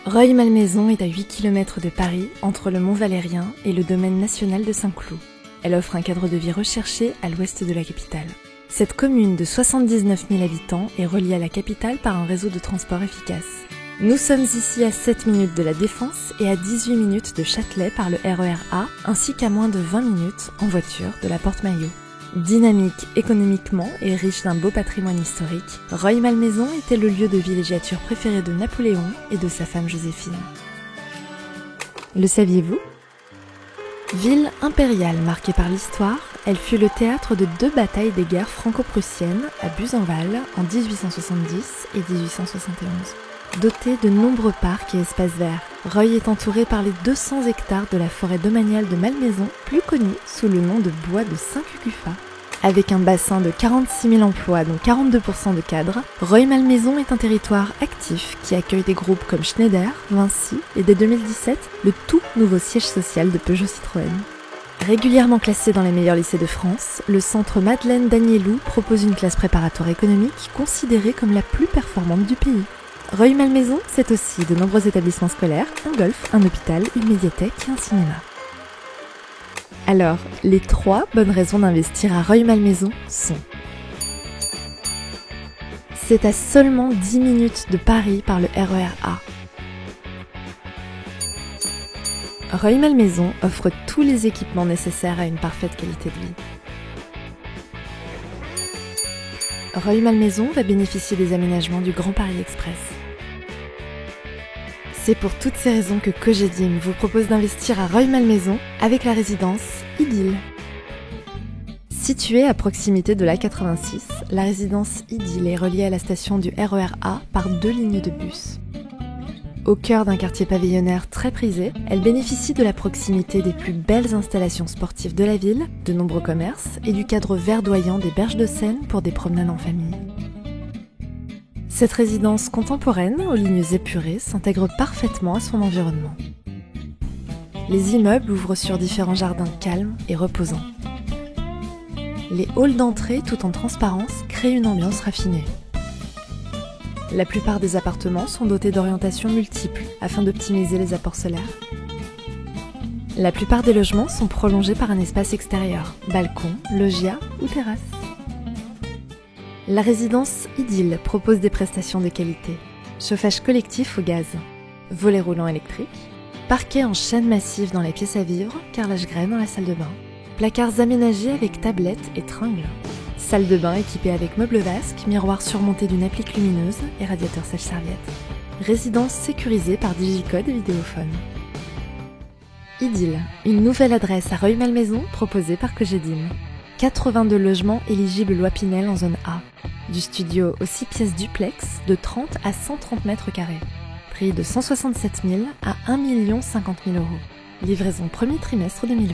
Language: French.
Rueil-Malmaison est à 8 km de Paris, entre le Mont Valérien et le domaine national de Saint-Cloud. Elle offre un cadre de vie recherché à l'ouest de la capitale. Cette commune de 79 000 habitants est reliée à la capitale par un réseau de transport efficace. Nous sommes ici à 7 minutes de la Défense et à 18 minutes de Châtelet par le RER A, ainsi qu'à moins de 20 minutes en voiture de la Porte-Maillot. Dynamique économiquement et riche d'un beau patrimoine historique, Rueil-Malmaison était le lieu de villégiature préféré de Napoléon et de sa femme Joséphine. Le saviez-vous ? Ville impériale marquée par l'histoire, elle fut le théâtre de 2 batailles des guerres franco-prussiennes à Buzenval en 1870 et 1871. Dotée de nombreux parcs et espaces verts, Rueil est entouré par les 200 hectares de la forêt domaniale de Malmaison, plus connue sous le nom de bois de Saint-Cucufa. Avec un bassin de 46 000 emplois, dont 42% de cadres, Rueil-Malmaison est un territoire actif qui accueille des groupes comme Schneider, Vinci et dès 2017, le tout nouveau siège social de Peugeot Citroën. Régulièrement classé dans les meilleurs lycées de France, le centre Madeleine Danielou propose une classe préparatoire économique considérée comme la plus performante du pays. Rueil-Malmaison, c'est aussi de nombreux établissements scolaires, un golf, un hôpital, une médiathèque et un cinéma. Alors, les 3 bonnes raisons d'investir à Rueil-Malmaison sont: c'est à seulement 10 minutes de Paris par le RER A. Rueil-Malmaison offre tous les équipements nécessaires à une parfaite qualité de vie. Rueil-Malmaison va bénéficier des aménagements du Grand Paris Express. C'est pour toutes ces raisons que Cogedim vous propose d'investir à Rueil-Malmaison avec la résidence Idylle. Située à proximité de l'A86, la résidence Idylle est reliée à la station du RER A par 2 lignes de bus. Au cœur d'un quartier pavillonnaire très prisé, elle bénéficie de la proximité des plus belles installations sportives de la ville, de nombreux commerces et du cadre verdoyant des berges de Seine pour des promenades en famille. Cette résidence contemporaine, aux lignes épurées, s'intègre parfaitement à son environnement. Les immeubles ouvrent sur différents jardins calmes et reposants. Les halls d'entrée, tout en transparence, créent une ambiance raffinée. La plupart des appartements sont dotés d'orientations multiples afin d'optimiser les apports solaires. La plupart des logements sont prolongés par un espace extérieur, balcon, loggia ou terrasse. La résidence Idylle propose des prestations de qualité. Chauffage collectif au gaz, volets roulants électriques, parquet en chaîne massive dans les pièces à vivre, carrelage grès dans la salle de bain, placards aménagés avec tablettes et tringles, salle de bain équipée avec meubles vasques, miroir surmonté d'une applique lumineuse et radiateur sèche-serviette. Résidence sécurisée par digicode et vidéophone. Idylle, une nouvelle adresse à Rueil-Malmaison proposée par Cogedim. 82 logements éligibles loi Pinel en zone A. Du studio aux 6 pièces duplex de 30 à 130 mètres carrés. Prix de 167 000 à 1 050 000 €. Livraison premier trimestre 2020.